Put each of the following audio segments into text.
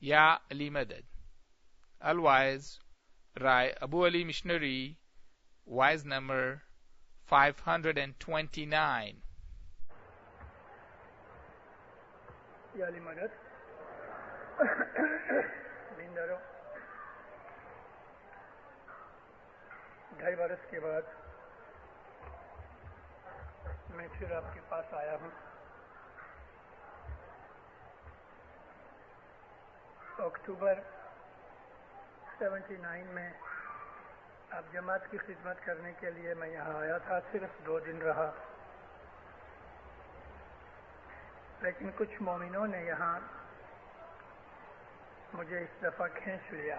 Ya Ali Madad. Otherwise, Rai Abu Ali Missionary, wise number 529. یا علی مدد بینداروں، 2.5 برس کے بعد میں پھر آپ کے پاس آیا ہوں. اکتوبر 79 میں آپ جماعت کی خدمت کرنے کے لیے میں یہاں آیا تھا. صرف 2 دن رہا، لیکن کچھ مومنوں نے یہاں مجھے اس دفعہ کھینچ لیا.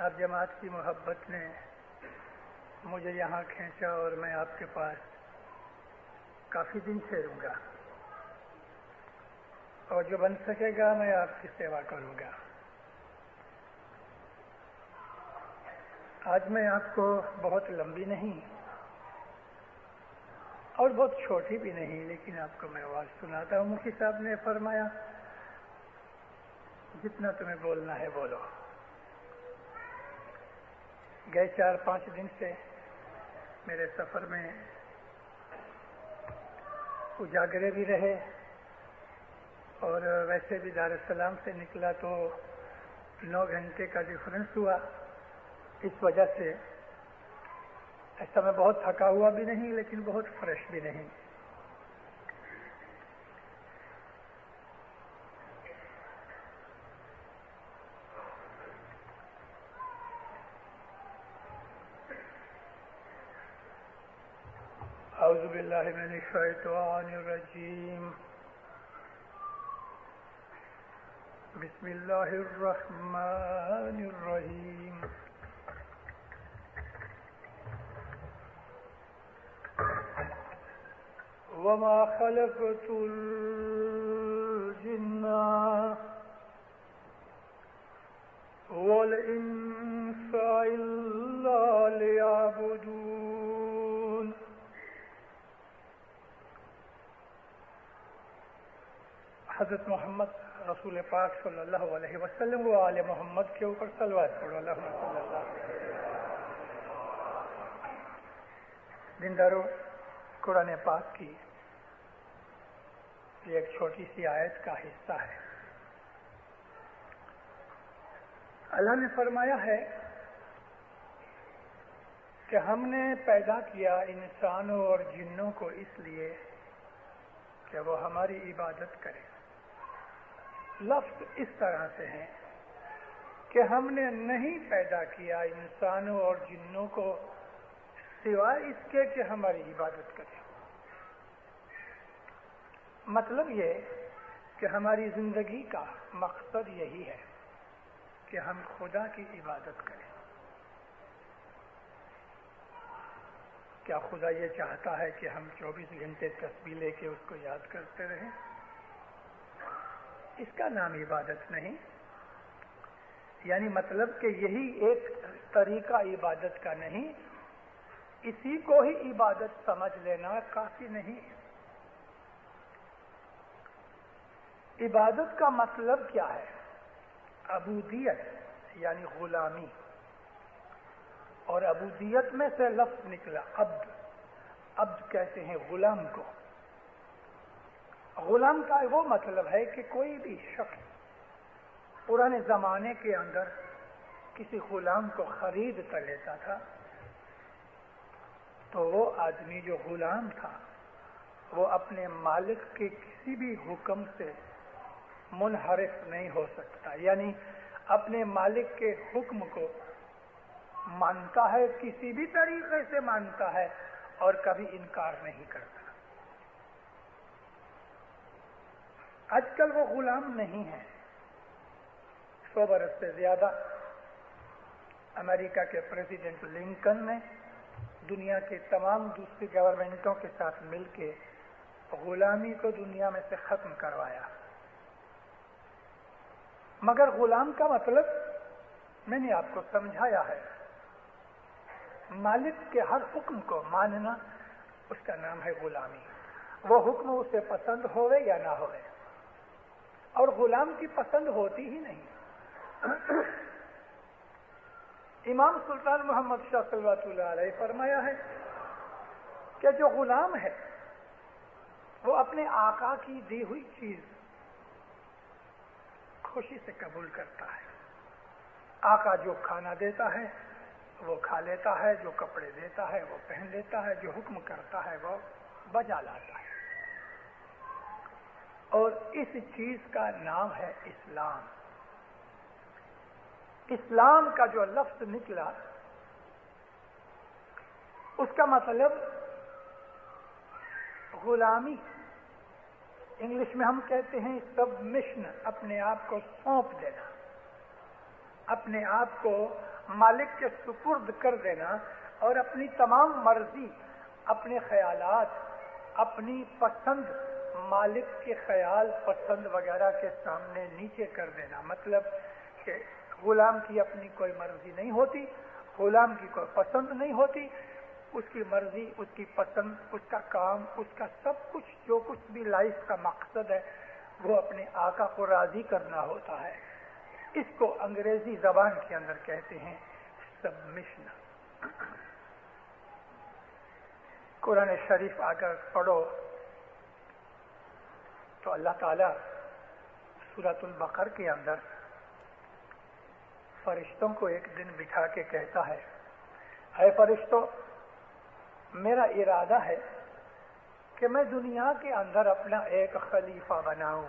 آپ جماعت کی محبت نے مجھے یہاں کھینچا اور میں آپ کے پاس کافی دن ٹھہروں گا، اور جو بن سکے گا میں آپ کی سیوا کروں گا. آج میں آپ کو بہت لمبی نہیں اور بہت چھوٹی بھی نہیں، لیکن آپ کو میں آواز سناتا ہوں. مفتی صاحب نے فرمایا جتنا تمہیں بولنا ہے بولو. گئے 4-5 دن سے میرے سفر میں اجاگرے بھی رہے، اور ویسے بھی دار السلام سے نکلا تو 9 گھنٹے کا ڈفرنس ہوا. اس وجہ سے ایسا میں بہت تھکا ہوا بھی نہیں، لیکن بہت فریش بھی نہیں. اعوذ باللہ من الشیطان الرجیم. بسم اللہ الرحمن الرحیم. وما خلقت الجن والانس الا ليعبدون. حضرت محمد رسول پاک صلی اللہ علیہ وسلم و آل محمد کے اوپر صلوات پڑھو. اللہم صلی اللہ علیہ وسلم. دینداروں، قرآن پاک کی یہ ایک چھوٹی سی آیت کا حصہ ہے. اللہ نے فرمایا ہے کہ ہم نے پیدا کیا انسانوں اور جنوں کو اس لیے کہ وہ ہماری عبادت کریں. لفظ اس طرح سے ہیں کہ ہم نے نہیں پیدا کیا انسانوں اور جنوں کو سوائے اس کے کہ ہماری عبادت کریں. مطلب یہ کہ ہماری زندگی کا مقصد یہی ہے کہ ہم خدا کی عبادت کریں. کیا خدا یہ چاہتا ہے کہ ہم 24 گھنٹے تسبیح لے کے اس کو یاد کرتے رہیں؟ اس کا نام عبادت نہیں. یعنی مطلب کہ یہی ایک طریقہ عبادت کا نہیں، اسی کو ہی عبادت سمجھ لینا کافی نہیں. عبادت کا مطلب کیا ہے؟ عبودیت یعنی غلامی، اور عبودیت میں سے لفظ نکلا عبد. عبد کہتے ہیں غلام کو. غلام کا وہ مطلب ہے کہ کوئی بھی شخص پرانے زمانے کے اندر کسی غلام کو خرید کر لیتا تھا تو وہ آدمی جو غلام تھا وہ اپنے مالک کے کسی بھی حکم سے منحرف نہیں ہو سکتا. یعنی اپنے مالک کے حکم کو مانتا ہے، کسی بھی طریقے سے مانتا ہے اور کبھی انکار نہیں کرتا. آج کل وہ غلام نہیں ہے. 100 برس سے زیادہ امریکہ کے پریزیڈنٹ لنکن نے دنیا کے تمام دوسری گورنمنٹوں کے ساتھ مل کے غلامی کو دنیا میں سے ختم کروایا. مگر غلام کا مطلب میں نے آپ کو سمجھایا ہے. مالک کے ہر حکم کو ماننا، اس کا نام ہے غلامی. وہ حکم اسے پسند ہوئے یا نہ ہوئے. اور غلام کی پسند ہوتی ہی نہیں. امام سلطان محمد شاہ صلوات اللہ علیہ فرمایا ہے کہ جو غلام ہے وہ اپنے آقا کی دی ہوئی چیز خوشی سے قبول کرتا ہے. آقا جو کھانا دیتا ہے وہ کھا لیتا ہے، جو کپڑے دیتا ہے وہ پہن لیتا ہے، جو حکم کرتا ہے وہ بجا لاتا ہے. اور اس چیز کا نام ہے اسلام. اسلام کا جو لفظ نکلا اس کا مطلب غلامی، انگلش میں ہم کہتے ہیں سبمشن، اپنے آپ کو سونپ دینا، اپنے آپ کو مالک کے سپرد کر دینا اور اپنی تمام مرضی، اپنے خیالات، اپنی پسند مالک کے خیال پسند وغیرہ کے سامنے نیچے کر دینا. مطلب کہ غلام کی اپنی کوئی مرضی نہیں ہوتی، غلام کی کوئی پسند نہیں ہوتی، اس کی مرضی، اس کی پسند، اس کا کام، اس کا سب کچھ، جو کچھ بھی لائف کا مقصد ہے وہ اپنے آقا کو راضی کرنا ہوتا ہے. اس کو انگریزی زبان کے اندر کہتے ہیں سبمشن. قرآن شریف اگر پڑھو تو اللہ تعالیٰ سورۃ البقر کے اندر فرشتوں کو ایک دن بٹھا کے کہتا ہے، اے فرشتوں، میرا ارادہ ہے کہ میں دنیا کے اندر اپنا ایک خلیفہ بناؤں.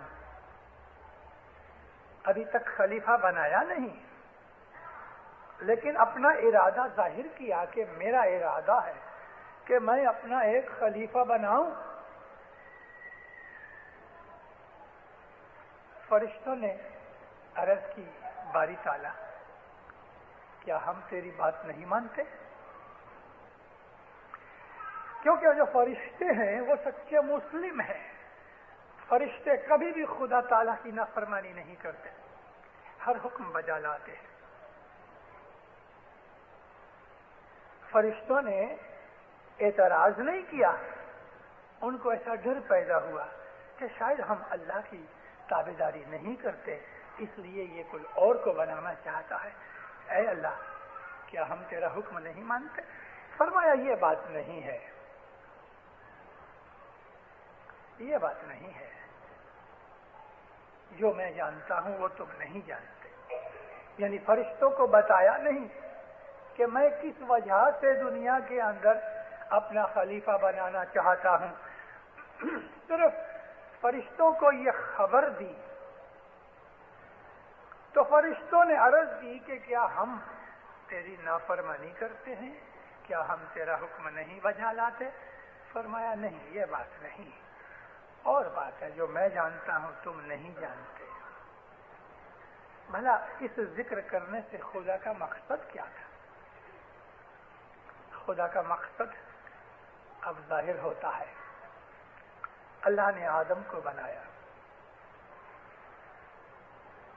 ابھی تک خلیفہ بنایا نہیں، لیکن اپنا ارادہ ظاہر کیا کہ میرا ارادہ ہے کہ میں اپنا ایک خلیفہ بناؤں. فرشتوں نے عرض کی، باری تعالیٰ، کیا ہم تیری بات نہیں مانتے؟ کیونکہ جو فرشتے ہیں وہ سچے مسلم ہیں. فرشتے کبھی بھی خدا تعالیٰ کی نافرمانی نہیں کرتے، ہر حکم بجا لاتے ہیں. فرشتوں نے اعتراض نہیں کیا، ان کو ایسا ڈر پیدا ہوا کہ شاید ہم اللہ کی تابعداری نہیں کرتے، اس لیے یہ کوئی اور کو بنانا چاہتا ہے. اے اللہ، کیا ہم تیرا حکم نہیں مانتے؟ فرمایا یہ بات نہیں ہے، یہ بات نہیں ہے. جو میں جانتا ہوں وہ تم نہیں جانتے. یعنی فرشتوں کو بتایا نہیں کہ میں کس وجہ سے دنیا کے اندر اپنا خلیفہ بنانا چاہتا ہوں. صرف فرشتوں کو یہ خبر دی تو فرشتوں نے عرض کی کہ کیا ہم تیری نافرمانی کرتے ہیں؟ کیا ہم تیرا حکم نہیں بجا لاتے؟ فرمایا نہیں، یہ بات نہیں، اور بات ہے جو میں جانتا ہوں تم نہیں جانتے. بھلا اس ذکر کرنے سے خدا کا مقصد کیا تھا؟ خدا کا مقصد اب ظاہر ہوتا ہے. اللہ نے آدم کو بنایا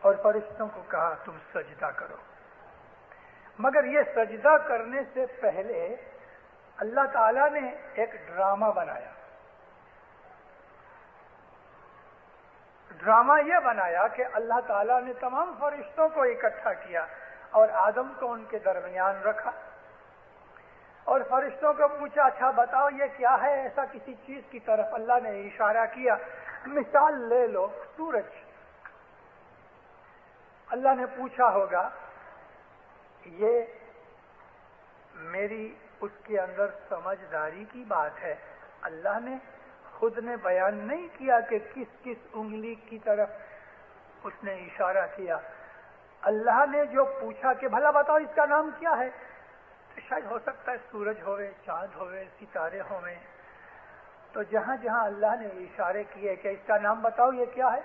اور فرشتوں کو کہا تم سجدہ کرو، مگر یہ سجدہ کرنے سے پہلے اللہ تعالیٰ نے ایک ڈرامہ بنایا. ڈرامہ یہ بنایا کہ اللہ تعالیٰ نے تمام فرشتوں کو اکٹھا کیا اور آدم کو ان کے درمیان رکھا اور فرشتوں کو پوچھا، اچھا بتاؤ یہ کیا ہے؟ ایسا کسی چیز کی طرف اللہ نے اشارہ کیا. مثال لے لو، سورج. اللہ نے پوچھا ہوگا یہ میری اس کے اندر سمجھداری کی بات ہے. اللہ نے خود نے بیان نہیں کیا کہ کس کس انگلی کی طرف اس نے اشارہ کیا. اللہ نے جو پوچھا کہ بھلا بتاؤ اس کا نام کیا ہے، تو شاید ہو سکتا ہے سورج ہوئے، چاند ہوئے، ستارے ہوئے. تو جہاں جہاں اللہ نے اشارے کیے کہ اس کا نام بتاؤ یہ کیا ہے،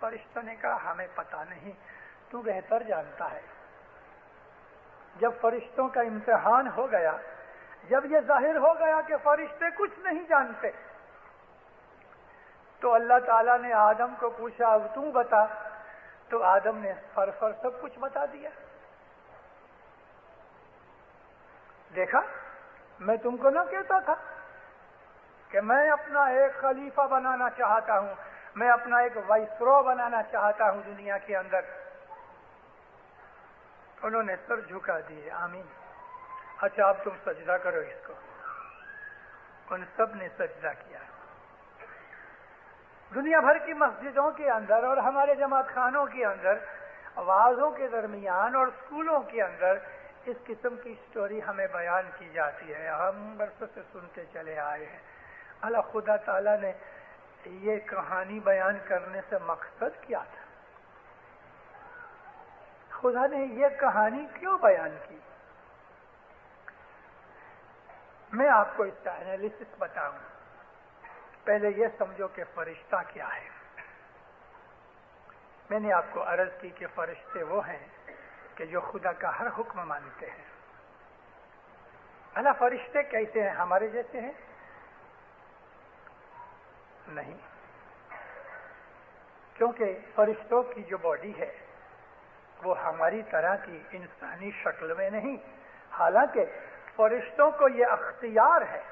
فرشتوں نے کہا ہمیں پتا نہیں، تو بہتر جانتا ہے. جب فرشتوں کا امتحان ہو گیا، جب یہ ظاہر ہو گیا کہ فرشتے کچھ نہیں جانتے، تو اللہ تعالیٰ نے آدم کو پوچھا اب تو بتا، تو آدم نے فر سب کچھ بتا دیا. دیکھا، میں تم کو نہ کہتا تھا کہ میں اپنا ایک خلیفہ بنانا چاہتا ہوں، میں اپنا ایک وائسرو بنانا چاہتا ہوں دنیا کے اندر. انہوں نے سر جھکا دیے, آمین. اچھا اب تم سجدہ کرو اس کو. ان سب نے سجدہ کیا. دنیا بھر کی مسجدوں کے اندر اور ہمارے جماعت خانوں کے اندر, آوازوں کے درمیان اور اسکولوں کے اندر اس قسم کی سٹوری ہمیں بیان کی جاتی ہے. ہم برسوں سے سنتے چلے آئے ہیں. اللہ خدا تعالیٰ نے یہ کہانی بیان کرنے سے مقصد کیا تھا؟ خدا نے یہ کہانی کیوں بیان کی؟ میں آپ کو اس کا انالیسس بتاؤں. پہلے یہ سمجھو کہ فرشتہ کیا ہے. میں نے آپ کو عرض کی کہ فرشتے وہ ہیں کہ جو خدا کا ہر حکم مانتے ہیں. اللہ فرشتے کیسے ہیں؟ ہمارے جیسے ہیں؟ نہیں, کیونکہ فرشتوں کی جو باڈی ہے وہ ہماری طرح کی انسانی شکل میں نہیں. حالانکہ فرشتوں کو یہ اختیار ہے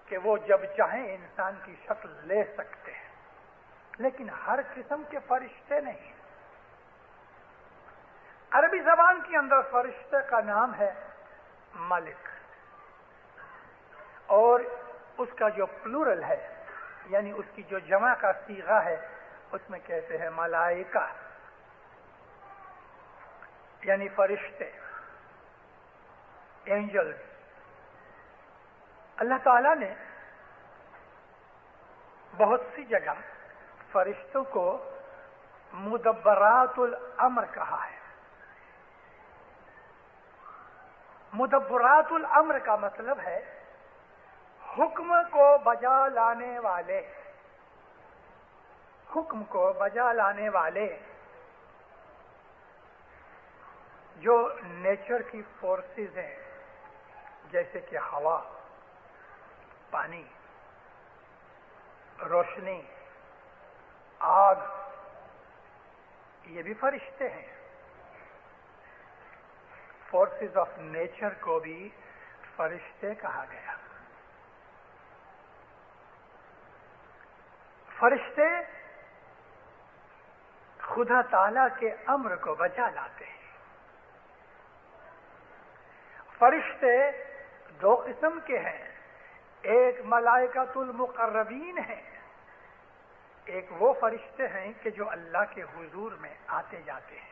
کہ وہ جب چاہیں انسان کی شکل لے سکتے ہیں, لیکن ہر قسم کے فرشتے نہیں. عربی زبان کے اندر فرشتے کا نام ہے ملک, اور اس کا جو پلورل ہے, یعنی اس کی جو جمع کا صیغہ ہے, اس میں کہتے ہیں ملائکہ, یعنی فرشتے, اینجلز. اللہ تعالیٰ نے بہت سی جگہ فرشتوں کو مدبرات الامر کہا ہے. مدبرات الامر کا مطلب ہے حکم کو بجا لانے والے. حکم کو بجا لانے والے جو نیچر کی فورسز ہیں, جیسے کہ ہوا, پانی, روشنی, آگ, یہ بھی فرشتے ہیں. فورسز آف نیچر کو بھی فرشتے کہا گیا. فرشتے خدا تعالیٰ کے امر کو بجا لاتے ہیں. فرشتے دو قسم کے ہیں. ایک ملائکۃ المقربین ہیں, ایک وہ فرشتے ہیں کہ جو اللہ کے حضور میں آتے جاتے ہیں.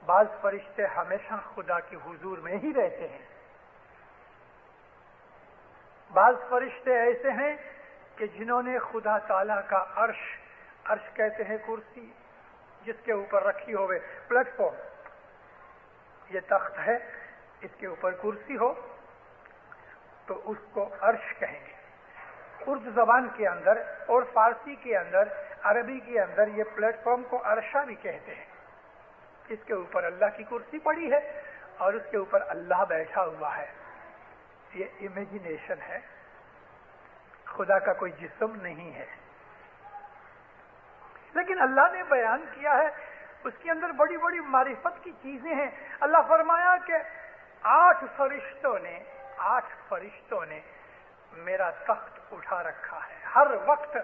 بعض فرشتے ہمیشہ خدا کے حضور میں ہی رہتے ہیں. بعض فرشتے ایسے ہیں کہ جنہوں نے خدا تعالیٰ کا عرش, عرش کہتے ہیں کرسی جس کے اوپر رکھی ہوئے پلیٹ فارم, یہ تخت ہے, اس کے اوپر کرسی ہو تو اس کو عرش کہیں گے. اردو زبان کے اندر اور فارسی کے اندر, عربی کے اندر یہ پلیٹ فارم کو عرشہ بھی کہتے ہیں. اس کے اوپر اللہ کی کرسی پڑی ہے اور اس کے اوپر اللہ بیٹھا ہوا ہے. یہ امیجنیشن ہے, خدا کا کوئی جسم نہیں ہے. لیکن اللہ نے بیان کیا ہے, اس کے اندر بڑی بڑی معرفت کی چیزیں ہیں. اللہ فرمایا کہ 8 فرشتوں نے میرا تخت اٹھا رکھا ہے. ہر وقت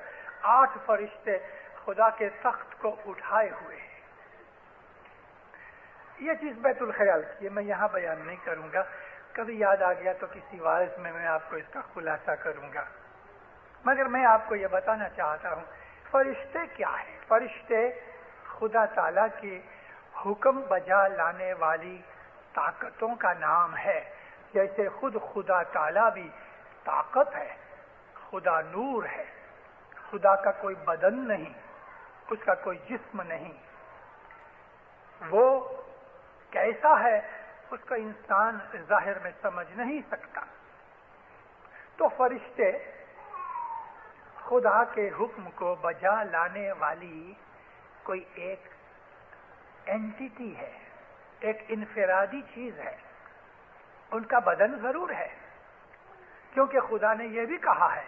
8 فرشتے خدا کے تخت کو اٹھائے ہوئے ہیں. یہ چیز بیت الخیال کی ہے, میں یہاں بیان نہیں کروں گا. کبھی یاد آ گیا تو کسی واعظ میں آپ کو اس کا خلاصہ کروں گا. مگر میں آپ کو یہ بتانا چاہتا ہوں فرشتے کیا ہیں. فرشتے خدا تعالیٰ کے حکم بجا لانے والی طاقتوں کا نام ہے. جیسے خود خدا تعالیٰ بھی طاقت ہے, خدا نور ہے, خدا کا کوئی بدن نہیں, اس کا کوئی جسم نہیں. وہ کیسا ہے اس کا انسان ظاہر میں سمجھ نہیں سکتا. تو فرشتے خدا کے حکم کو بجا لانے والی کوئی ایک اینٹیٹی ہے, ایک انفرادی چیز ہے. ان کا بدن ضرور ہے, کیونکہ خدا نے یہ بھی کہا ہے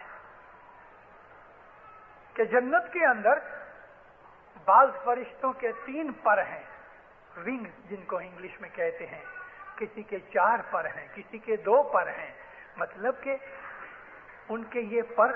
کہ جنت کے اندر بعض فرشتوں کے 3 پر ہیں, ونگز جن کو انگلش میں کہتے ہیں. کسی کے 4 پر ہیں, کسی کے 2 پر ہیں. مطلب کہ ان کے یہ پر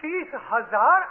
30,000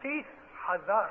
30,000।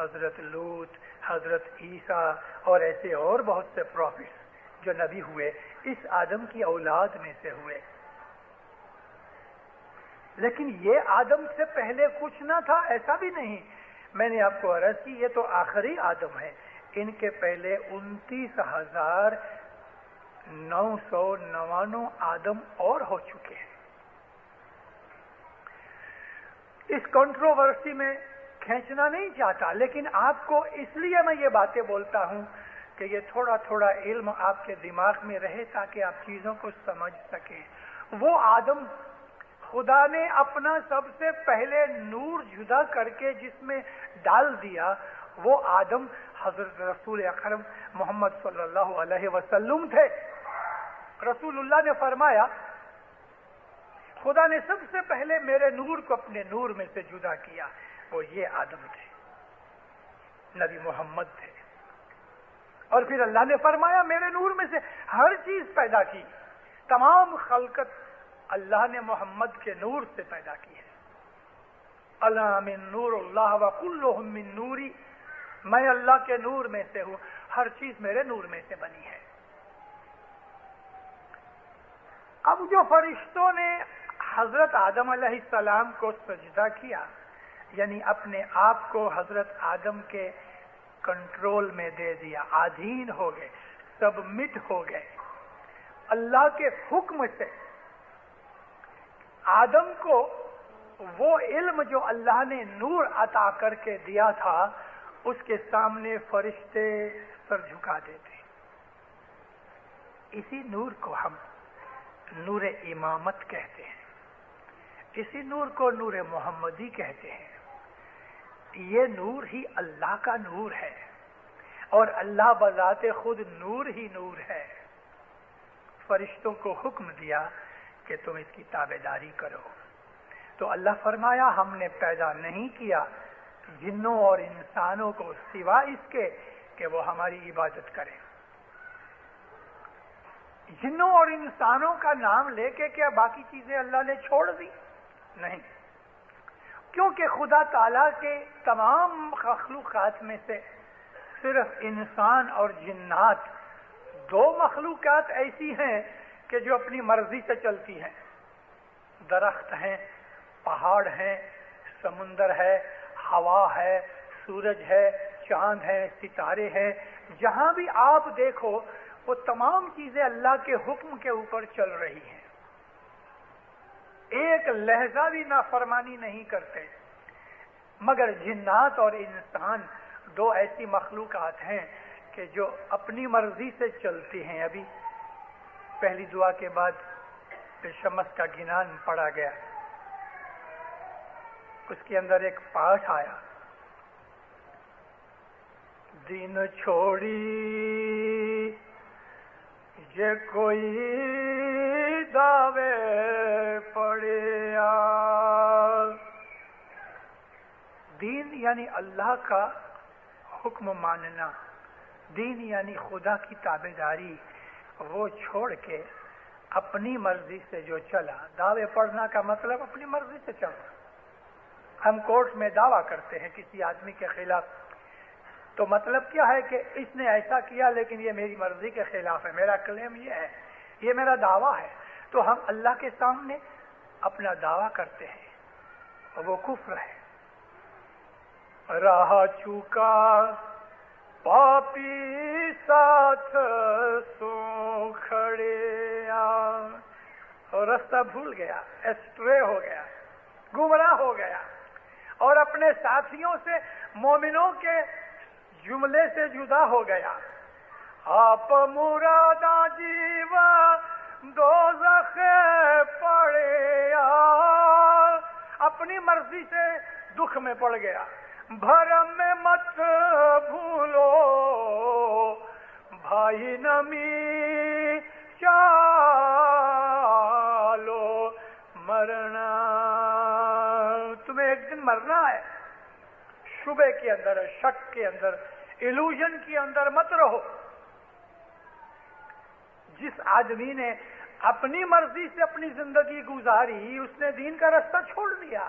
حضرت لوط، حضرت عیسیٰ اور ایسے اور بہت سے پروفٹس جو نبی ہوئے اس آدم کی اولاد میں سے ہوئے، لیکن یہ آدم سے پہلے کچھ نہ تھا، ایسا بھی نہیں۔ میں نے آپ کو عرض کی یہ تو آخری آدم ہے، ان کے پہلے 29,999 آدم اور ہو چکے ہیں۔ اس کنٹروورسی میں کھینچنا نہیں چاہتا، لیکن آپ کو اس لیے میں یہ باتیں بولتا ہوں کہ یہ تھوڑا تھوڑا علم آپ کے دماغ میں رہے تاکہ آپ چیزوں کو سمجھ سکیں۔ وہ آدم خدا نے اپنا سب سے پہلے نور جدا کر کے جس میں ڈال دیا، وہ آدم حضرت رسول اکرم محمد صلی اللہ علیہ وسلم تھے۔ رسول اللہ نے فرمایا خدا نے سب سے پہلے میرے نور کو اپنے نور میں سے جدا کیا، وہ یہ آدم تھے، نبی محمد تھے۔ اور پھر اللہ نے فرمایا میرے نور میں سے ہر چیز پیدا کی، تمام خلقت اللہ نے محمد کے نور سے پیدا کی ہے۔ الا من نور اللہ وکلہم من نوری، میں اللہ کے نور میں سے ہوں، ہر چیز میرے نور میں سے بنی ہے۔ اب جو فرشتوں نے حضرت آدم علیہ السلام کو سجدہ کیا، یعنی اپنے آپ کو حضرت آدم کے کنٹرول میں دے دیا، آدھین ہو گئے، سبمٹ ہو گئے اللہ کے حکم سے، آدم کو وہ علم جو اللہ نے نور عطا کر کے دیا تھا اس کے سامنے فرشتے سر جھکا دیتے۔ اسی نور کو ہم نور امامت کہتے ہیں، اسی نور کو نور محمدی کہتے ہیں۔ یہ نور ہی اللہ کا نور ہے، اور اللہ بذات خود نور ہی نور ہے۔ فرشتوں کو حکم دیا کہ تم اس کی تابعداری کرو، تو اللہ فرمایا ہم نے پیدا نہیں کیا جنوں اور انسانوں کو سوا اس کے کہ وہ ہماری عبادت کریں۔ جنوں اور انسانوں کا نام لے کے کیا باقی چیزیں اللہ نے چھوڑ دی؟ نہیں، کیونکہ خدا تعالیٰ کے تمام مخلوقات میں سے صرف انسان اور جنات دو مخلوقات ایسی ہیں کہ جو اپنی مرضی سے چلتی ہیں۔ درخت ہیں، پہاڑ ہیں، سمندر ہے، ہوا ہے، سورج ہے، چاند ہے، ستارے ہیں، جہاں بھی آپ دیکھو وہ تمام چیزیں اللہ کے حکم کے اوپر چل رہی ہیں، ایک لہجہ بھی نافرمانی نہیں کرتے۔ مگر جنات اور انسان دو ایسی مخلوقات ہیں کہ جو اپنی مرضی سے چلتی ہیں۔ ابھی پہلی دعا کے بعد شمس کا گنان پڑھا گیا، اس کے اندر ایک پاٹھ آیا، دین چھوڑی جے کوئی دعوے پڑیا۔ دین یعنی اللہ کا حکم ماننا، دین یعنی خدا کی تابعداری، وہ چھوڑ کے اپنی مرضی سے جو چلا۔ دعوے پڑھنا کا مطلب اپنی مرضی سے چلنا۔ ہم کورٹ میں دعویٰ کرتے ہیں کسی آدمی کے خلاف، تو مطلب کیا ہے کہ اس نے ایسا کیا لیکن یہ میری مرضی کے خلاف ہے، میرا کلیم یہ ہے، یہ میرا دعویٰ ہے۔ تو ہم اللہ کے سامنے اپنا دعویٰ کرتے ہیں اور وہ کفر ہے۔ راہ چوکا پاپی ساتھ سو کھڑے اور راستہ بھول گیا، ایسٹرے ہو گیا، گمراہ ہو گیا، اور اپنے ساتھیوں سے، مومنوں کے جملے سے جدا ہو گیا۔ آپ مرادا جیوا دوزخ پڑے، اپنی مرضی سے دکھ میں پڑ گیا۔ بھرم میں مت بھولو بھائی نمی چالو، مرنا تمہیں ایک دن مرنا ہے۔ شبے کے اندر، شک کے اندر، ایلوژن کے اندر مت رہو۔ جس آدمی نے اپنی مرضی سے اپنی زندگی گزاری، اس نے دین کا راستہ چھوڑ دیا۔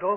2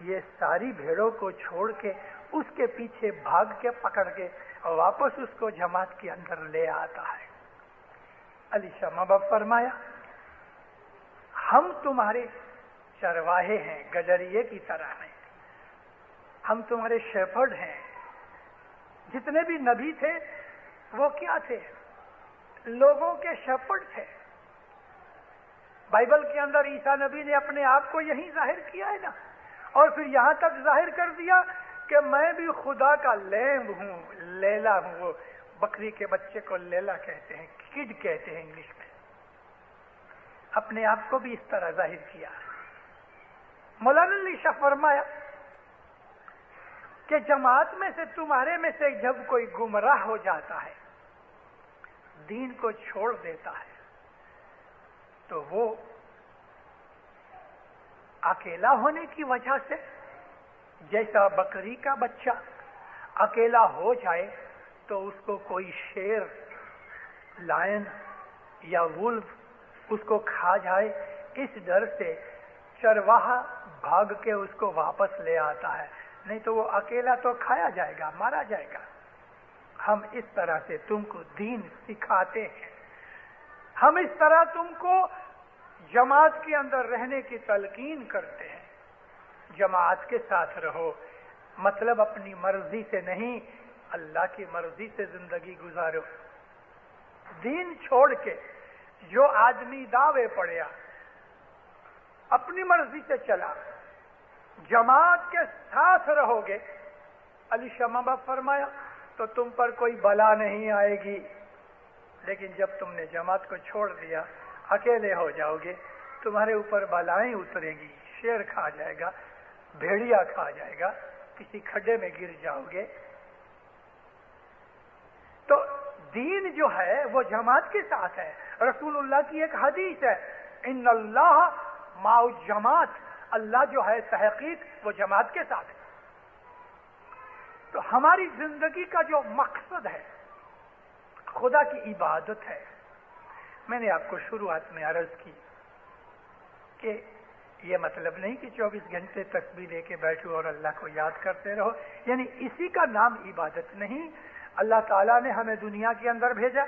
یہ ساری بھیڑوں کو چھوڑ کے اس کے پیچھے بھاگ کے پکڑ کے اور واپس اس کو جماعت کے اندر لے آتا ہے۔ علی شاہ محبوب فرمایا ہم تمہارے چرواہے ہیں، گجریے کی طرح ہیں، ہم تمہارے شیپرڈ ہیں۔ جتنے بھی نبی تھے وہ کیا تھے؟ لوگوں کے شیپرڈ تھے۔ بائبل کے اندر عیسیٰ نبی نے اپنے آپ کو یہی ظاہر کیا ہے نا، اور پھر یہاں تک ظاہر کر دیا کہ میں بھی خدا کا لیمب ہوں، لیلا ہوں۔ وہ بکری کے بچے کو لیلا کہتے ہیں، کڈ کہتے ہیں انگلش میں۔ اپنے آپ کو بھی اس طرح ظاہر کیا۔ مولانا علی شاہ فرمایا کہ جماعت میں سے تمہارے میں سے جب کوئی گمراہ ہو جاتا ہے، دین کو چھوڑ دیتا ہے، تو وہ اکیلا ہونے کی وجہ سے، جیسا بکری کا بچہ اکیلا ہو جائے تو اس کو کوئی شیر، لائن یا وولف اس کو کھا جائے، اس ڈر سے چرواہا بھاگ کے اس کو واپس لے آتا ہے، نہیں تو وہ اکیلا تو کھایا جائے گا، مارا جائے گا۔ ہم اس طرح سے تم کو دین سکھاتے ہیں، ہم اس طرح تم کو جماعت کے اندر رہنے کی تلقین کرتے ہیں۔ جماعت کے ساتھ رہو، مطلب اپنی مرضی سے نہیں، اللہ کی مرضی سے زندگی گزارو۔ دین چھوڑ کے جو آدمی دعوے پڑیا، اپنی مرضی سے چلا، جماعت کے ساتھ رہو گے، علی شاہ محبوب فرمایا تو تم پر کوئی بلا نہیں آئے گی۔ لیکن جب تم نے جماعت کو چھوڑ دیا، اکیلے ہو جاؤ گے، تمہارے اوپر بلائیں اتریں گی، شیر کھا جائے گا، بھیڑیا کھا جائے گا، کسی کھڈے میں گر جاؤ گے۔ تو دین جو ہے وہ جماعت کے ساتھ ہے۔ رسول اللہ کی ایک حدیث ہے، ان اللہ مع الجماعت، اللہ جو ہے تحقیق وہ جماعت کے ساتھ ہے۔ تو ہماری زندگی کا جو مقصد ہے خدا کی عبادت ہے۔ میں نے آپ کو شروعات میں عرض کی کہ یہ مطلب نہیں کہ 24 گھنٹے تسبیح لے کے بیٹھو اور اللہ کو یاد کرتے رہو، یعنی اسی کا نام عبادت نہیں۔ اللہ تعالیٰ نے ہمیں دنیا کے اندر بھیجا،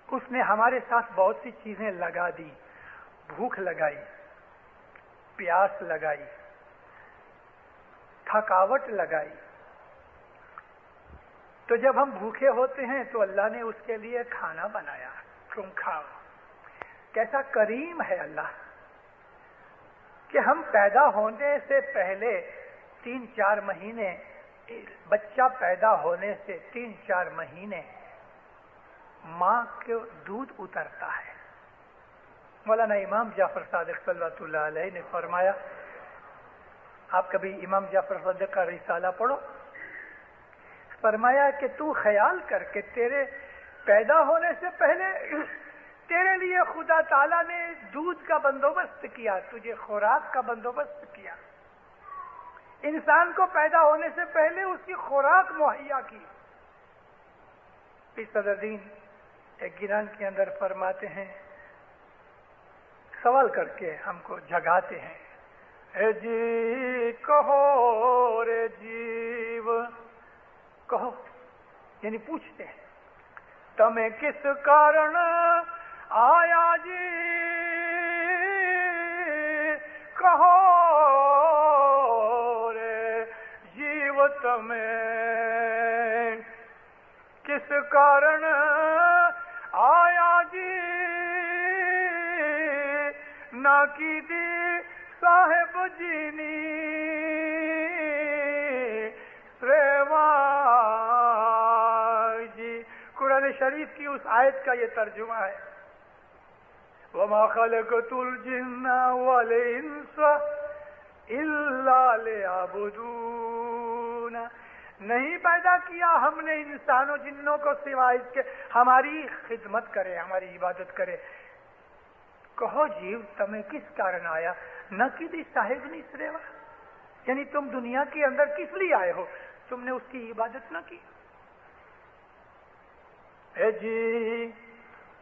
اس نے ہمارے ساتھ بہت سی چیزیں لگا دی، بھوک لگائی، پیاس لگائی، تھکاوٹ لگائی۔ تو جب ہم بھوکے ہوتے ہیں تو اللہ نے اس کے لیے کھانا بنایا، تم کھاؤ۔ کیسا کریم ہے اللہ کہ ہم پیدا ہونے سے پہلے 3-4 مہینے، بچہ پیدا ہونے سے 3-4 مہینے ماں کے دودھ اترتا ہے۔ مولانا امام جعفر صادق صلی اللہ علیہ نے فرمایا، آپ کبھی امام جعفر صادق کا رسالہ پڑھو، فرمایا کہ تو خیال کر کے تیرے پیدا ہونے سے پہلے تیرے لیے خدا تعالیٰ نے دودھ کا بندوبست کیا، تجھے خوراک کا بندوبست کیا۔ انسان کو پیدا ہونے سے پہلے اس کی خوراک مہیا کی۔ پیر صدر دین ایک گیران کے اندر فرماتے ہیں، سوال کر کے ہم کو جگاتے ہیں، اے جی کہو رے جیو، کہو یعنی پوچھتے ہیں، تمہیں کس کارن آیا جی، کہو رے جیو تمہیں کس کارن آیا جی، نہ کی دی صاحب جینی جی۔ قرآن شریف کی اس آیت کا یہ ترجمہ ہے، وَمَا خَلَقْتُ الْجِنَّ وَالْإِنسَ إِلَّا لِيَعْبُدُونَ، نہیں پیدا کیا ہم نے انسانوں جنوں کو سوائے اس کے ہماری خدمت کرے، ہماری عبادت کرے۔ کہو جیو تمہیں کس کارن آیا، نہ کی دی صاحب نہیں سریوا، یعنی تم دنیا کے اندر کس لیے آئے ہو، تم نے اس کی عبادت نہ کی۔ اے جی،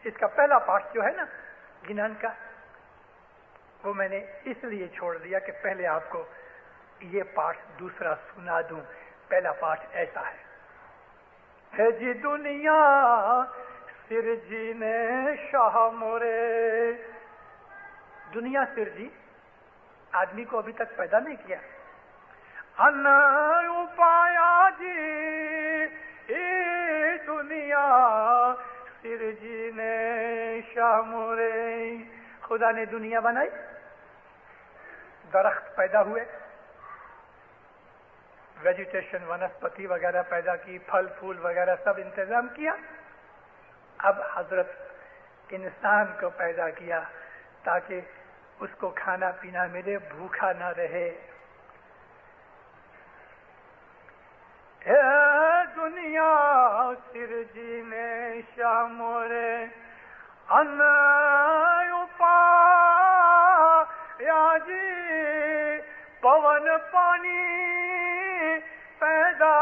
اس کا پہلا پارٹ جو ہے نا گنان کا، وہ میں نے اس لیے چھوڑ دیا کہ پہلے آپ کو یہ پاٹ دوسرا سنا دوں. پہلا پاٹ ایسا ہے جی دنیا سرجی نے شاہ مورے. دنیا سرجی آدمی کو ابھی تک پیدا نہیں کیا. ان پایا جی دنیا سرجی نے شاہ مورے. خدا نے دنیا بنائی, درخت پیدا ہوئے, ویجیٹیشن ونسپتی وغیرہ پیدا کی, پھل پھول وغیرہ سب انتظام کیا. اب حضرت انسان کو پیدا کیا تاکہ اس کو کھانا پینا ملے, بھوکا نہ رہے. اے دنیا سرجی نے شاہ مورے ان یا جی پون پانی پیدا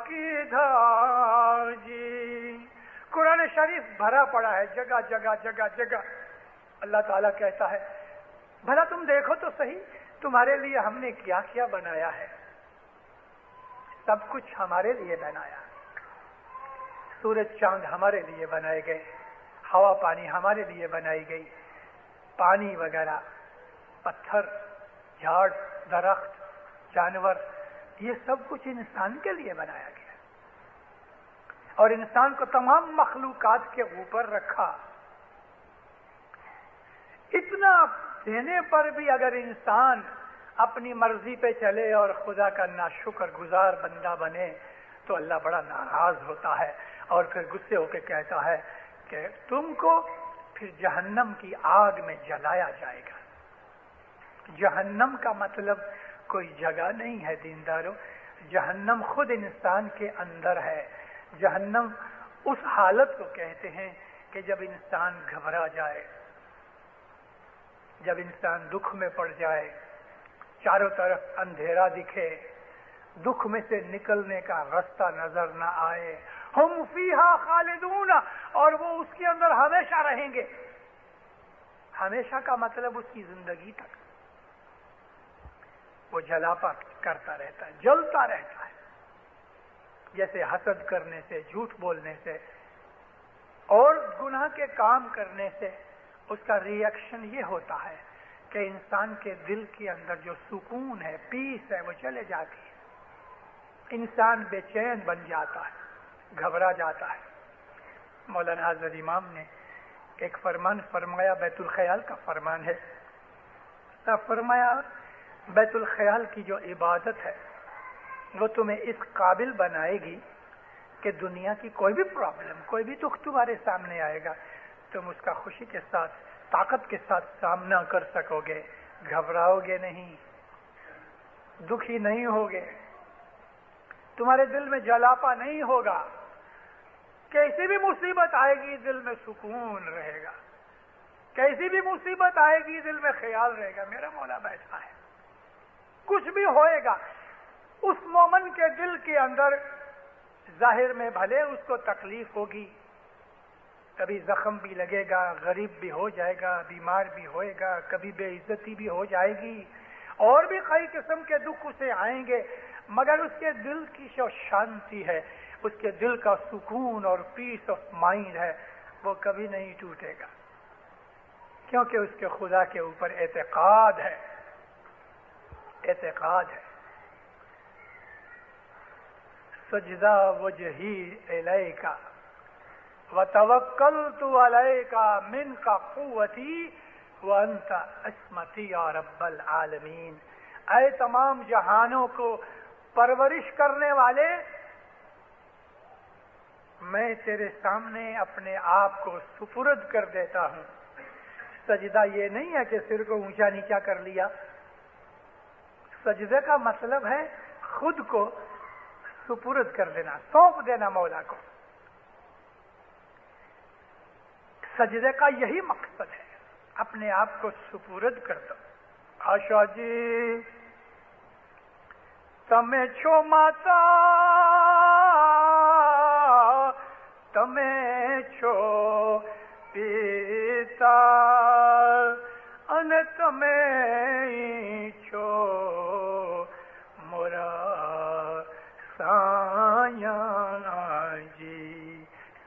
کی دھار جی. قرآن شریف بھرا پڑا ہے جگہ جگہ جگہ جگہ. اللہ تعالیٰ کہتا ہے بھلا تم دیکھو تو صحیح تمہارے لیے ہم نے کیا کیا بنایا ہے. سب کچھ ہمارے لیے بنایا. سورج چاند ہمارے لیے بنائے گئے, ہوا پانی ہمارے لیے بنائی گئی, پانی وغیرہ, پتھر, جھاڑ, درخت, جانور, یہ سب کچھ انسان کے لیے بنایا گیا اور انسان کو تمام مخلوقات کے اوپر رکھا. اتنا دینے پر بھی اگر انسان اپنی مرضی پہ چلے اور خدا کا ناشکر گزار بندہ بنے تو اللہ بڑا ناراض ہوتا ہے اور پھر غصے ہو کے کہتا ہے کہ تم کو پھر جہنم کی آگ میں جلایا جائے گا. جہنم کا مطلب کوئی جگہ نہیں ہے دینداروں, جہنم خود انسان کے اندر ہے. جہنم اس حالت کو کہتے ہیں کہ جب انسان گھبرا جائے, جب انسان دکھ میں پڑ جائے, چاروں طرف اندھیرا دکھے, دکھ میں سے نکلنے کا راستہ نظر نہ آئے. ہم فیہا خالدون, اور وہ اس کے اندر ہمیشہ رہیں گے. ہمیشہ کا مطلب اس کی زندگی تک وہ جلاپا کرتا رہتا ہے, جلتا رہتا ہے. جیسے حسد کرنے سے, جھوٹ بولنے سے اور گناہ کے کام کرنے سے اس کا ری ایکشن یہ ہوتا ہے کہ انسان کے دل کے اندر جو سکون ہے, پیس ہے, وہ چلے جاتی ہے. انسان بے چین بن جاتا ہے, گھبرا جاتا ہے. مولانا حضرت امام نے ایک فرمان فرمایا, بیت الخیال کا فرمان ہے. فرمایا بیت الخیال کی جو عبادت ہے وہ تمہیں اس قابل بنائے گی کہ دنیا کی کوئی بھی پرابلم, کوئی بھی دکھ تمہارے سامنے آئے گا, تم اس کا خوشی کے ساتھ, طاقت کے ساتھ سامنا کر سکو گے. گھبراؤ گے نہیں, دکھی نہیں ہوگے, تمہارے دل میں جلاپا نہیں ہوگا. کیسی بھی مصیبت آئے گی دل میں سکون رہے گا, کیسی بھی مصیبت آئے گی دل میں خیال رہے گا میرا مولا بیٹھا ہے. کچھ بھی ہوئے گا اس مومن کے دل کے اندر, ظاہر میں بھلے اس کو تکلیف ہوگی, کبھی زخم بھی لگے گا, غریب بھی ہو جائے گا, بیمار بھی ہوئے گا, کبھی بے عزتی بھی ہو جائے گی, اور بھی کئی قسم کے دکھ اسے آئیں گے, مگر اس کے دل کی جو شانتی ہے, اس کے دل کا سکون اور پیس آف مائنڈ ہے, وہ کبھی نہیں ٹوٹے گا, کیونکہ اس کے خدا کے اوپر اعتقاد ہے. اعتقاد ہے. سجدہ وجہی الیک وتوکلت علیک منک قوتی وانت عصمتی یا رب العالمین. اے تمام جہانوں کو پرورش کرنے والے, میں تیرے سامنے اپنے آپ کو سپرد کر دیتا ہوں. سجدہ یہ نہیں ہے کہ سر کو اونچا نیچا کر لیا. سجدے کا مطلب ہے خود کو سپرد کر دینا, سونپ دینا مولا کو. سجدے کا یہی مقصد ہے, اپنے آپ کو سپرد کر دو. آشا جی تمہیں چھو ماتا تمہیں چھو پیتا ان تمہیں چھو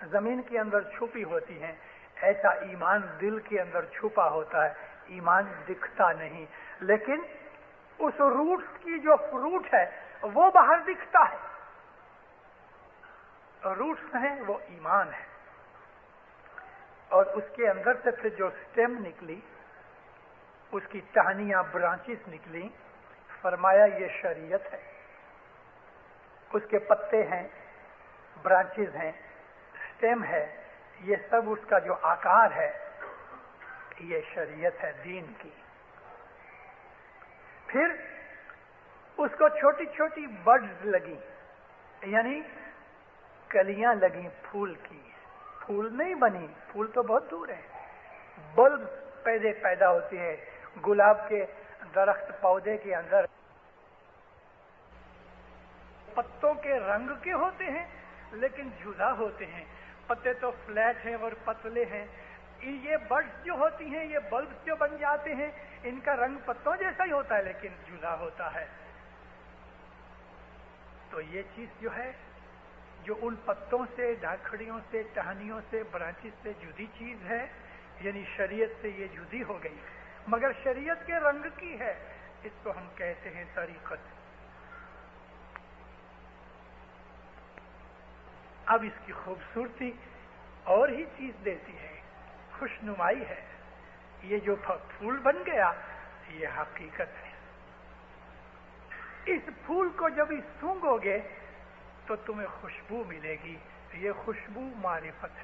زمین کے اندر چھپی ہوتی ہیں، ایسا ایمان دل کے اندر چھپا ہوتا ہے، ایمان دکھتا نہیں، لیکن اس روٹس کی جو فروٹ ہے وہ باہر دکھتا ہے۔ روٹس ہیں وہ ایمان ہے، اور اس کے اندر سے پھر جو سٹیم نکلی، اس کی ٹہنیاں برانچز نکلی، فرمایا یہ شریعت ہے۔ اس کے پتے ہیں، برانچز ہیں، سٹیم ہے، یہ سب اس کا جو آکار ہے یہ شریعت ہے دین کی۔ پھر اس کو چھوٹی چھوٹی بڈز لگی، یعنی کلیاں لگیں پھول کی، پھول نہیں بنی، پھول تو بہت دور ہے، بلب پیدا ہوتے ہیں گلاب کے درخت پودے کے اندر، پتوں کے رنگ کے ہوتے ہیں لیکن جدا ہوتے ہیں، پتے تو فلیٹ ہیں اور پتلے ہیں، یہ بڈز جو ہوتی ہیں، یہ بلبز جو بن جاتے ہیں، ان کا رنگ پتوں جیسا ہی ہوتا ہے لیکن جدا ہوتا ہے۔ تو یہ چیز جو ہے، جو ان پتوں سے، ڈھاکڑیوں سے، ٹہنیوں سے، برانچز سے جدی چیز ہے، یعنی شریعت سے یہ جدی ہو گئی، مگر شریعت کے رنگ کی ہے، اس کو ہم کہتے ہیں طریقت۔ اب اس کی خوبصورتی اور ہی چیز دیتی ہے، خوشنمائی ہے، یہ جو پھول بن گیا یہ حقیقت ہے۔ اس پھول کو جب سونگو گے تو تمہیں خوشبو ملے گی، یہ خوشبو معرفت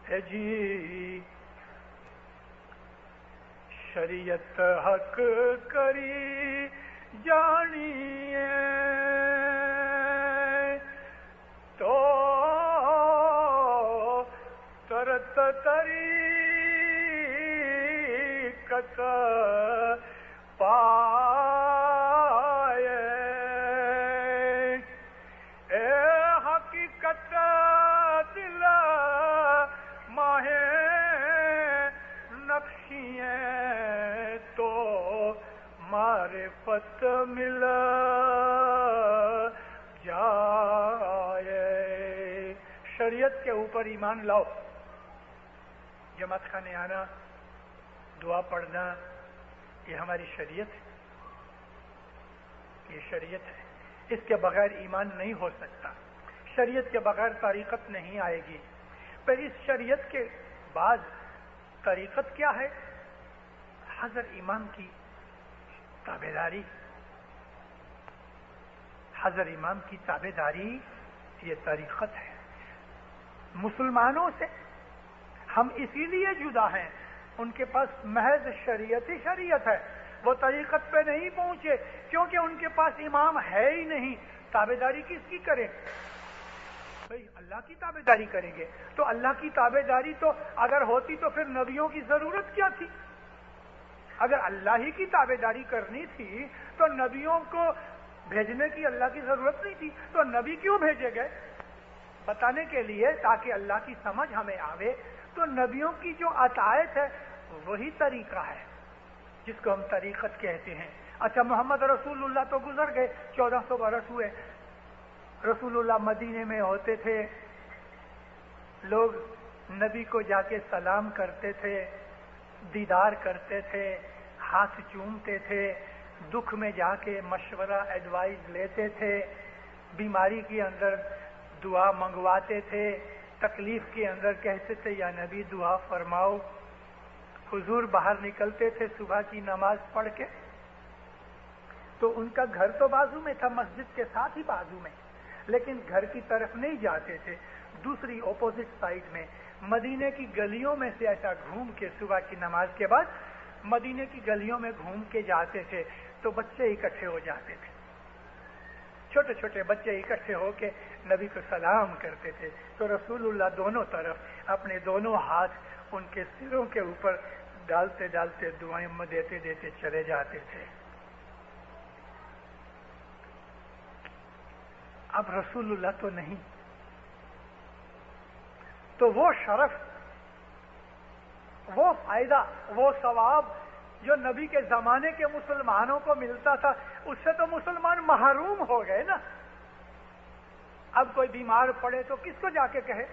ہے جی۔ شریعت حق کری جانیے تو ترت طریقت پائے، اے حقیقت دل ماہ نقشیے تو معرفت مل جائے۔ شریعت کے اوپر ایمان لاؤ، جماعت خانے آنا، دعا پڑھنا، یہ ہماری شریعت ہے، یہ شریعت ہے، اس کے بغیر ایمان نہیں ہو سکتا، شریعت کے بغیر طریقت نہیں آئے گی۔ پھر اس شریعت کے بعد طریقت کیا ہے؟ حضرت امام کی تابعداری، حضرت امام کی تابعداری یہ طریقت ہے۔ مسلمانوں سے ہم اسی لیے جدا ہیں، ان کے پاس محض شریعت ہی شریعت ہے، وہ طریقت پہ نہیں پہنچے کیونکہ ان کے پاس امام ہے ہی نہیں۔ تابعداری کس کی کریں؟ بھئی اللہ کی تابعداری کریں گے، تو اللہ کی تابعداری تو اگر ہوتی تو پھر نبیوں کی ضرورت کیا تھی؟ اگر اللہ ہی کی تابعداری کرنی تھی تو نبیوں کو بھیجنے کی اللہ کی ضرورت نہیں تھی، تو نبی کیوں بھیجے گئے؟ بتانے کے لیے تاکہ اللہ کی سمجھ ہمیں آوے۔ تو نبیوں کی جو عطایت ہے وہی طریقہ ہے جس کو ہم طریقت کہتے ہیں۔ اچھا، محمد رسول اللہ تو گزر گئے، 1400 برس ہوئے، رسول اللہ مدینے میں ہوتے تھے، لوگ نبی کو جا کے سلام کرتے تھے، دیدار کرتے تھے، ہاتھ چومتے تھے، دکھ میں جا کے مشورہ ایڈوائز لیتے تھے، بیماری کے اندر دعا منگواتے تھے، تکلیف کے اندر کہتے تھے یا نبی دعا فرماؤ۔ حضور باہر نکلتے تھے صبح کی نماز پڑھ کے، تو ان کا گھر تو بازو میں تھا، مسجد کے ساتھ ہی بازو میں، لیکن گھر کی طرف نہیں جاتے تھے، دوسری اپوزٹ سائڈ میں مدینے کی گلیوں میں سے ایسا گھوم کے صبح کی نماز کے بعد مدینے کی گلیوں میں گھوم کے جاتے تھے، تو بچے اکٹھے ہو جاتے تھے، چھوٹے چھوٹے بچے اکٹھے ہو کے نبی کو سلام کرتے تھے، تو رسول اللہ دونوں طرف اپنے دونوں ہاتھ ان کے سروں کے اوپر ڈالتے ڈالتے دعائیں دیتے دیتے چلے جاتے تھے۔ اب رسول اللہ تو نہیں، تو وہ شرف، وہ فائدہ، وہ ثواب جو نبی کے زمانے کے مسلمانوں کو ملتا تھا، اس سے تو مسلمان محروم ہو گئے نا۔ اب کوئی بیمار پڑے تو کس کو جا کے کہے؟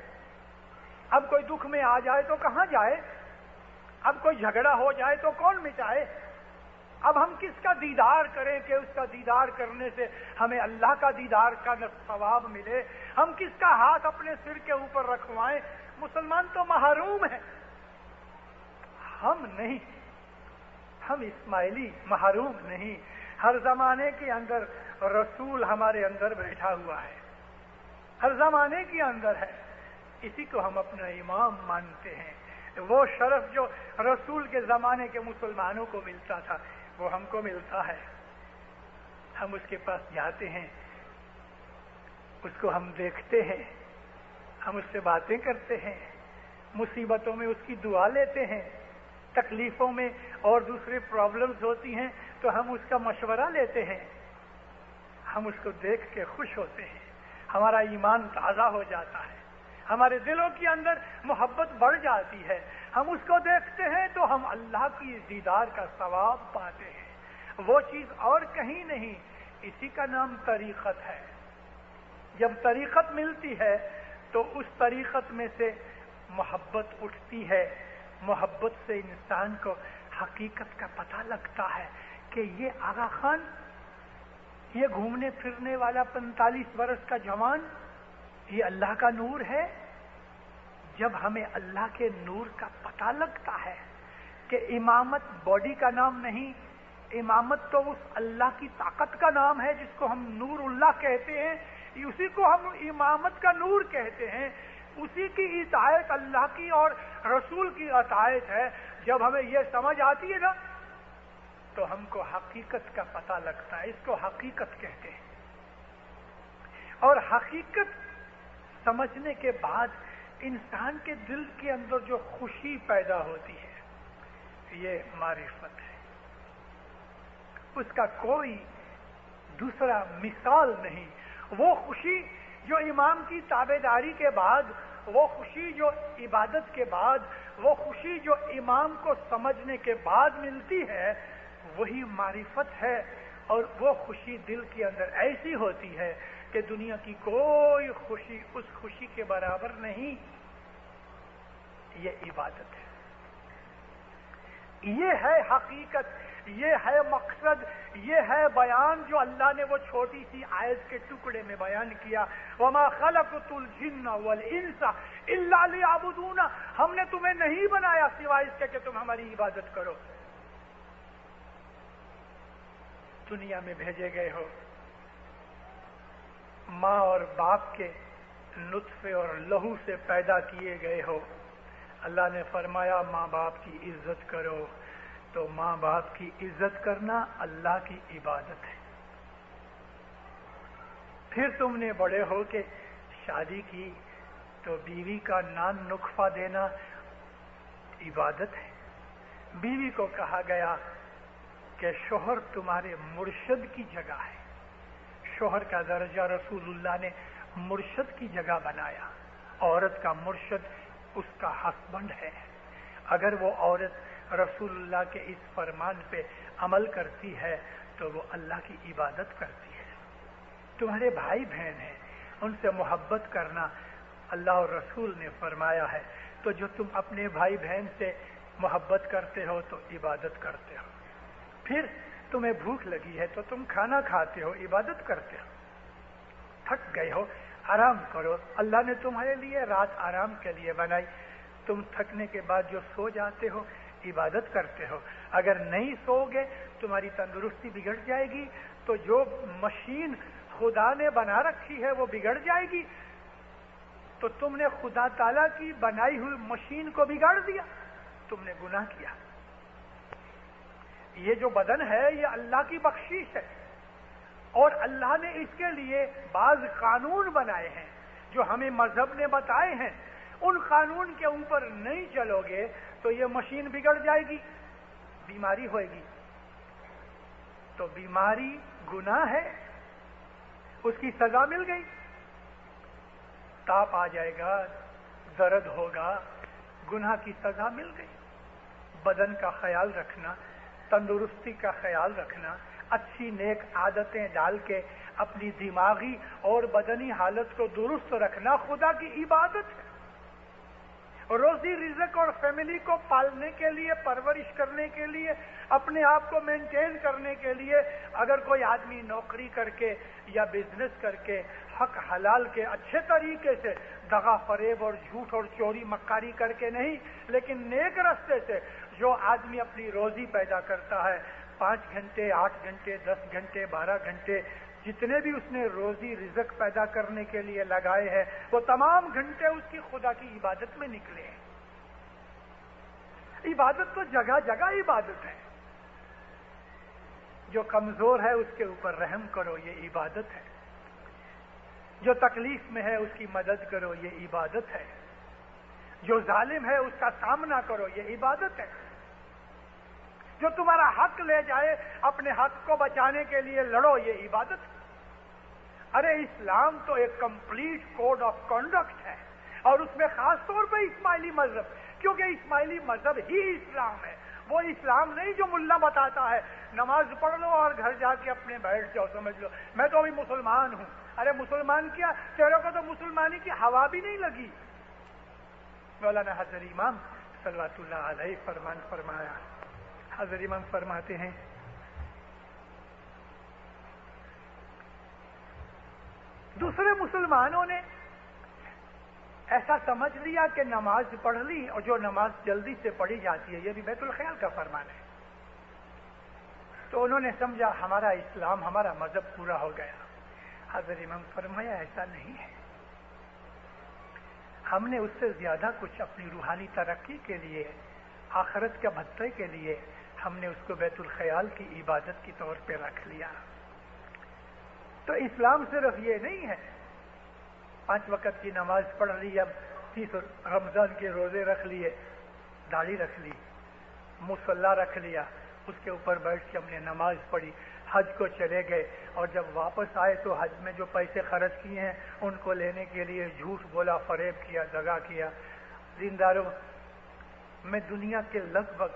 اب کوئی دکھ میں آ جائے تو کہاں جائے؟ اب کوئی جھگڑا ہو جائے تو کون مٹائے؟ اب ہم کس کا دیدار کریں کہ اس کا دیدار کرنے سے ہمیں اللہ کا دیدار کا ثواب ملے؟ ہم کس کا ہاتھ اپنے سر کے اوپر رکھوائیں؟ مسلمان تو محروم ہیں، ہم نہیں، ہم اسماعیلی محروم نہیں۔ ہر زمانے کے اندر رسول ہمارے اندر بیٹھا ہوا ہے، ہر زمانے کے اندر ہے، اسی کو ہم اپنا امام مانتے ہیں۔ وہ شرف جو رسول کے زمانے کے مسلمانوں کو ملتا تھا وہ ہم کو ملتا ہے۔ ہم اس کے پاس جاتے ہیں، اس کو ہم دیکھتے ہیں، ہم اس سے باتیں کرتے ہیں، مصیبتوں میں اس کی دعا لیتے ہیں، تکلیفوں میں اور دوسرے پرابلمز ہوتی ہیں تو ہم اس کا مشورہ لیتے ہیں، ہم اس کو دیکھ کے خوش ہوتے ہیں، ہمارا ایمان تازہ ہو جاتا ہے، ہمارے دلوں کے اندر محبت بڑھ جاتی ہے۔ ہم اس کو دیکھتے ہیں تو ہم اللہ کی دیدار کا ثواب پاتے ہیں، وہ چیز اور کہیں نہیں۔ اسی کا نام طریقت ہے۔ جب طریقت ملتی ہے تو اس طریقت میں سے محبت اٹھتی ہے، محبت سے انسان کو حقیقت کا پتہ لگتا ہے کہ یہ آغا خان، یہ گھومنے پھرنے والا 45 برس کا جوان، یہ اللہ کا نور ہے۔ جب ہمیں اللہ کے نور کا پتہ لگتا ہے کہ امامت باڈی کا نام نہیں، امامت تو اس اللہ کی طاقت کا نام ہے جس کو ہم نور اللہ کہتے ہیں، اسی کو ہم امامت کا نور کہتے ہیں، اسی کی اطاعت اللہ کی اور رسول کی اطاعت ہے۔ جب ہمیں یہ سمجھ آتی ہے نا تو ہم کو حقیقت کا پتہ لگتا ہے، اس کو حقیقت کہتے ہیں۔ اور حقیقت سمجھنے کے بعد انسان کے دل کے اندر جو خوشی پیدا ہوتی ہے یہ معرفت ہے، اس کا کوئی دوسرا مثال نہیں۔ وہ خوشی جو امام کی تابعداری کے بعد، وہ خوشی جو عبادت کے بعد، وہ خوشی جو امام کو سمجھنے کے بعد ملتی ہے وہی معرفت ہے۔ اور وہ خوشی دل کے اندر ایسی ہوتی ہے کہ دنیا کی کوئی خوشی اس خوشی کے برابر نہیں۔ یہ عبادت ہے، یہ ہے حقیقت، یہ ہے مقصد، یہ ہے بیان جو اللہ نے وہ چھوٹی سی آیت کے ٹکڑے میں بیان کیا۔ وَمَا خَلَقْتُ الْجِنَّ وَالْإِنسَ إِلَّا لِيَعْبُدُونَ، ہم نے تمہیں نہیں بنایا سوائے اس کے کہ تم ہماری عبادت کرو۔ دنیا میں بھیجے گئے ہو، ماں اور باپ کے نطفے اور لہو سے پیدا کیے گئے ہو۔ اللہ نے فرمایا ماں باپ کی عزت کرو، تو ماں باپ کی عزت کرنا اللہ کی عبادت ہے۔ پھر تم نے بڑے ہو کے شادی کی تو بیوی کا نان نخفہ دینا عبادت ہے۔ بیوی کو کہا گیا کہ شوہر تمہارے مرشد کی جگہ ہے، شوہر کا درجہ رسول اللہ نے مرشد کی جگہ بنایا۔ عورت کا مرشد اس کا ہسبینڈ ہے۔ اگر وہ عورت رسول اللہ کے اس فرمان پہ عمل کرتی ہے تو وہ اللہ کی عبادت کرتی ہے۔ تمہارے بھائی بہن ہیں، ان سے محبت کرنا اللہ اور رسول نے فرمایا ہے، تو جو تم اپنے بھائی بہن سے محبت کرتے ہو تو عبادت کرتے ہو۔ پھر تمہیں بھوک لگی ہے تو تم کھانا کھاتے ہو، عبادت کرتے ہو۔ تھک گئے ہو، آرام کرو، اللہ نے تمہارے لیے رات آرام کے لیے بنائی، تم تھکنے کے بعد جو سو جاتے ہو عبادت کرتے ہو۔ اگر نہیں سو گے تمہاری تندرستی بگڑ جائے گی، تو جو مشین خدا نے بنا رکھی ہے وہ بگڑ جائے گی، تو تم نے خدا تعالیٰ کی بنائی ہوئی مشین کو بگاڑ دیا، تم نے گناہ کیا۔ یہ جو بدن ہے یہ اللہ کی بخشش ہے، اور اللہ نے اس کے لیے بعض قانون بنائے ہیں جو ہمیں مذہب نے بتائے ہیں۔ ان قانون کے اوپر نہیں چلو گے تو یہ مشین بگڑ جائے گی، بیماری ہوئے گی۔ تو بیماری گناہ ہے، اس کی سزا مل گئی، تاپ آ جائے گا، درد ہوگا، گناہ کی سزا مل گئی۔ بدن کا خیال رکھنا، تندرستی کا خیال رکھنا، اچھی نیک عادتیں ڈال کے اپنی دماغی اور بدنی حالت کو درست رکھنا خدا کی عبادت ہے۔ روزی رزق اور فیملی کو پالنے کے لیے، پرورش کرنے کے لیے، اپنے آپ کو مینٹین کرنے کے لیے اگر کوئی آدمی نوکری کر کے یا بزنس کر کے حق حلال کے اچھے طریقے سے، دغا فریب اور جھوٹ اور چوری مکاری کر کے نہیں، لیکن نیک راستے سے جو آدمی اپنی روزی پیدا کرتا ہے، 5 گھنٹے، 8 گھنٹے، 10 گھنٹے، 12 گھنٹے، جتنے بھی اس نے روزی رزق پیدا کرنے کے لیے لگائے ہیں، وہ تمام گھنٹے اس کی خدا کی عبادت میں نکلے ہیں۔ عبادت تو جگہ جگہ عبادت ہے۔ جو کمزور ہے اس کے اوپر رحم کرو، یہ عبادت ہے۔ جو تکلیف میں ہے اس کی مدد کرو، یہ عبادت ہے۔ جو ظالم ہے اس کا سامنا کرو، یہ عبادت ہے۔ جو تمہارا حق لے جائے اپنے حق کو بچانے کے لیے لڑو، یہ عبادت ہے۔ ارے اسلام تو ایک کمپلیٹ کوڈ آف کنڈکٹ ہے، اور اس میں خاص طور پہ اسماعیلی مذہب، کیونکہ اسماعیلی مذہب ہی اسلام ہے۔ وہ اسلام نہیں جو ملا بتاتا ہے نماز پڑھ لو اور گھر جا کے اپنے بیٹھ جاؤ، سمجھ لو میں تو ابھی مسلمان ہوں۔ ارے مسلمان کیا، تیرے کو تو مسلمانی کی ہوا بھی نہیں لگی۔ مولانا حضرت امام صلوات اللہ علیہ فرمایا، حضرت امام فرماتے ہیں دوسرے مسلمانوں نے ایسا سمجھ لیا کہ نماز پڑھ لی، اور جو نماز جلدی سے پڑھی جاتی ہے، یہ بھی بیت الخیال کا فرمان ہے، تو انہوں نے سمجھا ہمارا اسلام، ہمارا مذہب پورا ہو گیا۔ حضرت امام فرمایا ایسا نہیں ہے، ہم نے اس سے زیادہ کچھ اپنی روحانی ترقی کے لیے، آخرت کے بھتے کے لیے، ہم نے اس کو بیت الخیال کی عبادت کی طور پہ رکھ لیا۔ تو اسلام صرف یہ نہیں ہے 5 وقت کی نماز پڑھ لی، اب 30 رمضان کے روزے رکھ لیے، داڑھی رکھ لی، مصلی رکھ لیا، اس کے اوپر بیٹھ کے ہم نے نماز پڑھی، حج کو چلے گئے، اور جب واپس آئے تو حج میں جو پیسے خرچ کیے ہیں ان کو لینے کے لیے جھوٹ بولا، فریب کیا، دغا کیا۔ دینداروں، میں دنیا کے لگ بھگ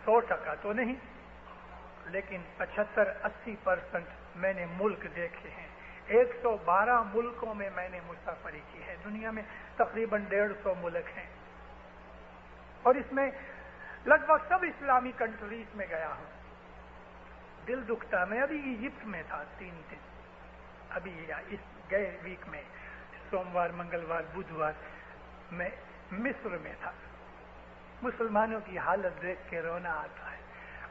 100% تو نہیں، لیکن 75-80% میں نے ملک دیکھے ہیں۔ 112 ملکوں میں میں نے مسافری کی ہے۔ دنیا میں تقریباً 150 ملک ہیں، اور اس میں لگ بھگ سب اسلامی کنٹریز میں گیا ہوں۔ دل دکھتا، میں ابھی ایجپٹ میں تھا 3 دن، ابھی اس گئے ویک میں سوموار، منگلوار، بدھوار میں مصر میں تھا۔ مسلمانوں کی حالت دیکھ کے رونا آتا ہے۔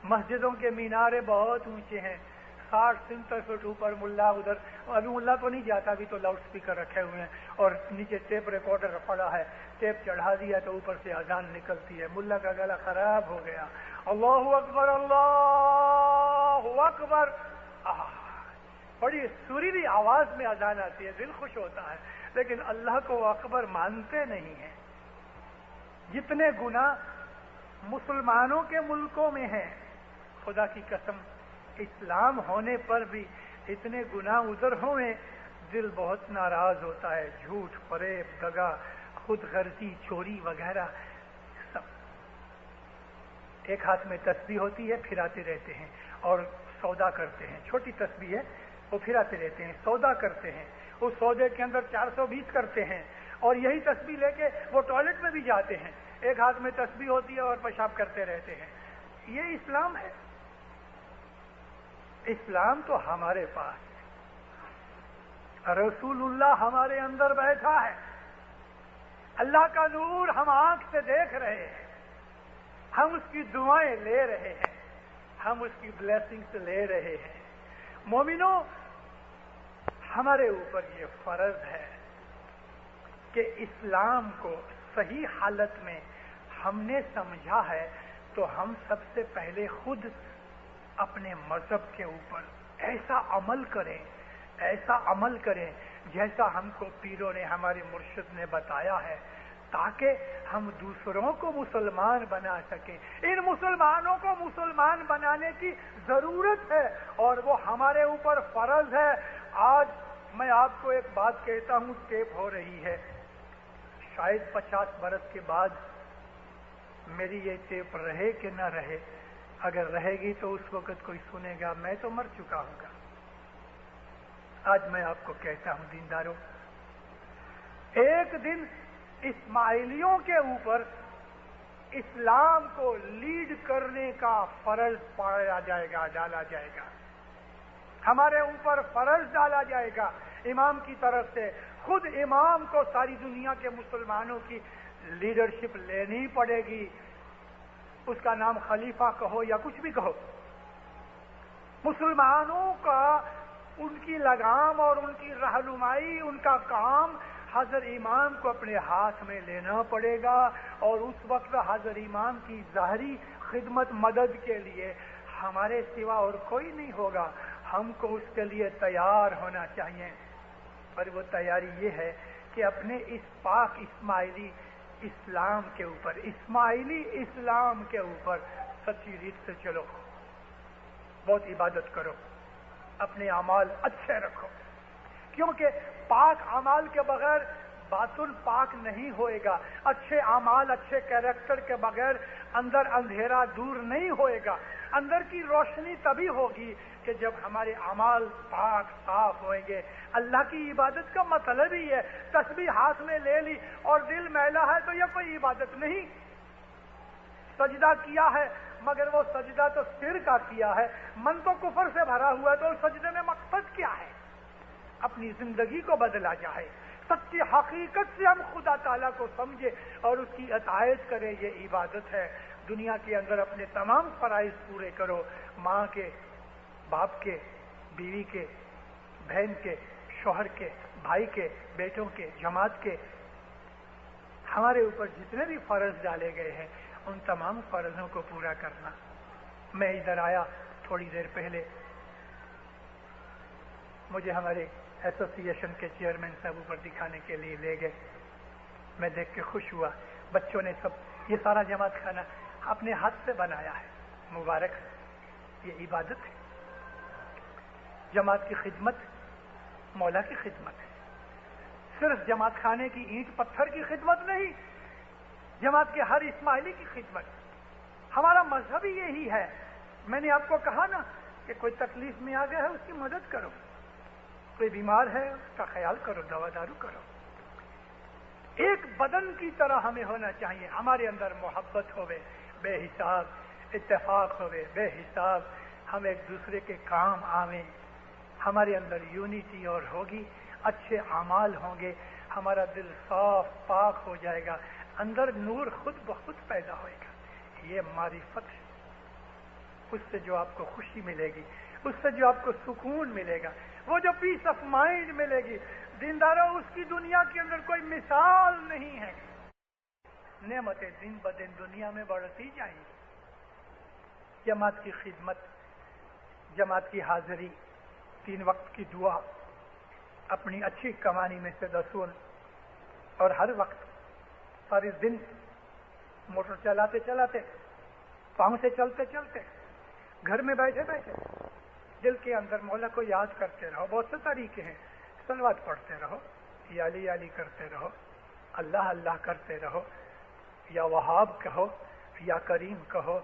مسجدوں کے مینارے بہت اونچے ہیں، 60-70 فٹ اوپر، ملا ادھر، ابھی ملا تو نہیں جاتا، ابھی تو لاؤڈ سپیکر رکھے ہوئے ہیں اور نیچے ٹیپ ریکارڈر پڑا ہے، ٹیپ چڑھا دیا تو اوپر سے اذان نکلتی ہے۔ ملا کا گلا خراب ہو گیا، اللہ اکبر، اللہ اکبر، بڑی سریلی آواز میں اذان آتی ہے، دل خوش ہوتا ہے، لیکن اللہ کو اکبر مانتے نہیں ہیں۔ جتنے گناہ مسلمانوں کے ملکوں میں ہیں، خدا کی قسم اسلام ہونے پر بھی اتنے گناہ ادھر ہوئے، دل بہت ناراض ہوتا ہے۔ جھوٹ، فریب، دغا، خود غرضی، چوری وغیرہ سب۔ ایک ہاتھ میں تسبیح ہوتی ہے، پھراتے رہتے ہیں اور سودا کرتے ہیں، چھوٹی تسبیح ہے، وہ پھراتے رہتے ہیں، سودا کرتے ہیں، اس سودے کے اندر 420 کرتے ہیں، اور یہی تسبیح لے کے وہ ٹوائلٹ میں بھی جاتے ہیں، ایک ہاتھ میں تسبیح ہوتی ہے اور پیشاب کرتے رہتے ہیں۔ یہ اسلام ہے؟ اسلام تو ہمارے پاس ہے، رسول اللہ ہمارے اندر بیٹھا ہے، اللہ کا نور ہم آنکھ سے دیکھ رہے ہیں، ہم اس کی دعائیں لے رہے ہیں، ہم اس کی بلیسنگز لے رہے ہیں۔ مومنوں، ہمارے اوپر یہ فرض ہے کہ اسلام کو صحیح حالت میں ہم نے سمجھا ہے تو ہم سب سے پہلے خود اپنے مذہب کے اوپر ایسا عمل کریں جیسا ہم کو پیروں نے، ہمارے مرشد نے بتایا ہے، تاکہ ہم دوسروں کو مسلمان بنا سکیں۔ ان مسلمانوں کو مسلمان بنانے کی ضرورت ہے، اور وہ ہمارے اوپر فرض ہے۔ آج میں آپ کو ایک بات کہتا ہوں، ٹیپ ہو رہی ہے، شاید 50 برس کے بعد میری یہ ٹیپ رہے کہ نہ رہے، اگر رہے گی تو اس وقت کوئی سنے گا میں تو مر چکا ہوں گا۔ آج میں آپ کو کہتا ہوں دینداروں، ایک دن اسماعیلیوں کے اوپر اسلام کو لیڈ کرنے کا فرض ڈالا جائے گا، ہمارے اوپر فرض ڈالا جائے گا امام کی طرف سے۔ خود امام کو ساری دنیا کے مسلمانوں کی لیڈرشپ لینی پڑے گی، اس کا نام خلیفہ کہو یا کچھ بھی کہو۔ مسلمانوں کا ان کی لگام اور ان کی رہنمائی، ان کا کام حضرت امام کو اپنے ہاتھ میں لینا پڑے گا، اور اس وقت حضرت امام کی ظاہری خدمت مدد کے لیے ہمارے سوا اور کوئی نہیں ہوگا۔ ہم کو اس کے لیے تیار ہونا چاہیے، اور وہ تیاری یہ ہے کہ اپنے اس پاک اسماعیلی اسلام کے اوپر، اسماعیلی اسلام کے اوپر سچی ریت سے چلو، بہت عبادت کرو، اپنے اعمال اچھے رکھو، کیونکہ پاک اعمال کے بغیر باطن پاک نہیں ہوئے گا۔ اچھے اعمال، اچھے کیریکٹر کے بغیر اندر اندھیرا دور نہیں ہوئے گا۔ اندر کی روشنی تبھی ہوگی کہ جب ہمارے اعمال پاک صاف ہوئیں گے۔ اللہ کی عبادت کا مطلب ہی ہے، تسبیح ہاتھ میں لے لی اور دل میلا ہے تو یہ کوئی عبادت نہیں۔ سجدہ کیا ہے مگر وہ سجدہ تو سر کا کیا ہے، من تو کفر سے بھرا ہوا ہے، تو اس سجدے میں مقصد کیا ہے؟ اپنی زندگی کو بدلا جائے، سچی حقیقت سے ہم خدا تعالیٰ کو سمجھے اور اس کی اطاعت کرے، یہ عبادت ہے۔ دنیا کے اندر اپنے تمام فرائض پورے کرو، ماں کے، باپ کے، بیوی کے، بہن کے، شوہر کے، بھائی کے، بیٹوں کے، جماعت کے، ہمارے اوپر جتنے بھی فرض ڈالے گئے ہیں ان تمام فرضوں کو پورا کرنا۔ میں ادھر آیا تھوڑی دیر پہلے، مجھے ہمارے ایسوسی ایشن کے چیئرمین صاحب اوپر دکھانے کے لیے لے گئے۔ میں دیکھ کے خوش ہوا، بچوں نے سب یہ سارا جماعت کھانا اپنے ہاتھ سے بنایا ہے، مبارک، یہ عبادت ہے۔ جماعت کی خدمت مولا کی خدمت ہے، صرف جماعت خانے کی اینٹ پتھر کی خدمت نہیں، جماعت کے ہر اسماعیلی کی خدمت۔ ہمارا مذہب ہی یہی ہے۔ میں نے آپ کو کہا نا کہ کوئی تکلیف میں آ گیا ہے اس کی مدد کرو، کوئی بیمار ہے اس کا خیال کرو، دوا دارو کرو۔ ایک بدن کی طرح ہمیں ہونا چاہیے، ہمارے اندر محبت ہوئے بے حساب، اتفاق ہوئے بے حساب، ہم ایک دوسرے کے کام آویں، ہمارے اندر یونیٹی اور ہوگی، اچھے اعمال ہوں گے، ہمارا دل صاف پاک ہو جائے گا، اندر نور خود بخود پیدا ہوئے گا۔ یہ معرفت ہے، اس سے جو آپ کو خوشی ملے گی، اس سے جو آپ کو سکون ملے گا، وہ جو پیس آف مائنڈ ملے گی، دینداروں اس کی دنیا کے اندر کوئی مثال نہیں ہے۔ نعمتیں دن بدن دنیا میں بڑھتی جائیں گی۔ جماعت کی خدمت، جماعت کی حاضری، 3 وقت کی دعا، اپنی اچھی کمانی میں سے 10 اور ہر وقت سارے دن موٹر چلاتے چلاتے، پاؤں سے چلتے چلتے، گھر میں بیٹھے بیٹھے دل کے اندر مولا کو یاد کرتے رہو۔ بہت سے طریقے ہیں، صلوات پڑھتے رہو، یا علی علی کرتے رہو، اللہ اللہ کرتے رہو، یا وہاب کہو، یا کریم کہو،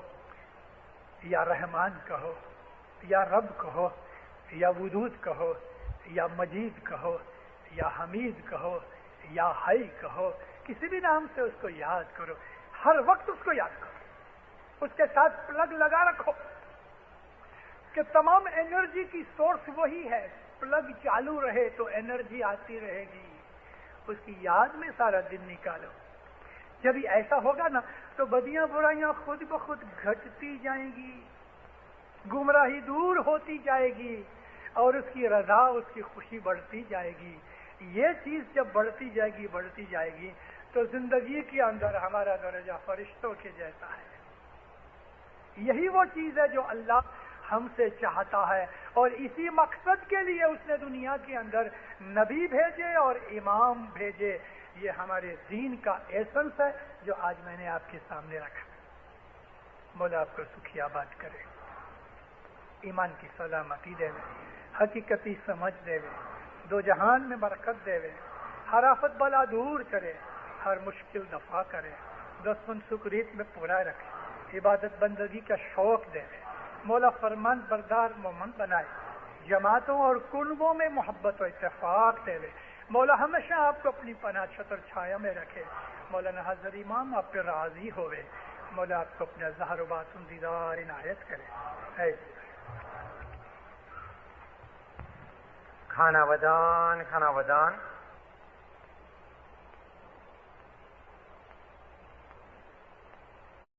یا رحمان کہو، یا رب کہو، یا ودود کہو، یا مجید کہو، یا حمید کہو، یا حی کہو، کسی بھی نام سے اس کو یاد کرو، ہر وقت اس کو یاد کرو، اس کے ساتھ پلگ لگا رکھو کہ تمام انرجی کی سورس وہی ہے، پلگ چالو رہے تو انرجی آتی رہے گی، اس کی یاد میں سارا دن نکالو۔ جب یہ ایسا ہوگا نا تو بدیاں برائیاں خود بخود گھٹتی جائیں گی، گمراہی دور ہوتی جائے گی، اور اس کی رضا، اس کی خوشی بڑھتی جائے گی۔ یہ چیز جب بڑھتی جائے گی تو زندگی کے اندر ہمارا درجہ فرشتوں کے جیسا ہے۔ یہی وہ چیز ہے جو اللہ ہم سے چاہتا ہے، اور اسی مقصد کے لیے اس نے دنیا کے اندر نبی بھیجے اور امام بھیجے۔ یہ ہمارے دین کا ایسنس ہے جو آج میں نے آپ کے سامنے رکھا۔ مولا آپ کو سکھی آباد کرے، ایمان کی سلامتی دے، حقیقتی سمجھ دے، دو جہان میں برکت دے، ہر آفت بلا دور کرے، ہر مشکل دفع کرے، دشمن سکریت میں پورا رکھے، عبادت بندگی کا شوق دے، مولا فرمان بردار مومن بنائے، جماعتوں اور کنبوں میں محبت و اتفاق دے، مولا ہمیشہ آپ کو اپنی پناہ چھتر چھایا میں رکھے، مولانا حضرت امام آپ پہ راضی ہوئے، مولا آپ کو اپنا ظاہر و باطن دیدار عنایت کرے۔ کھانا ودان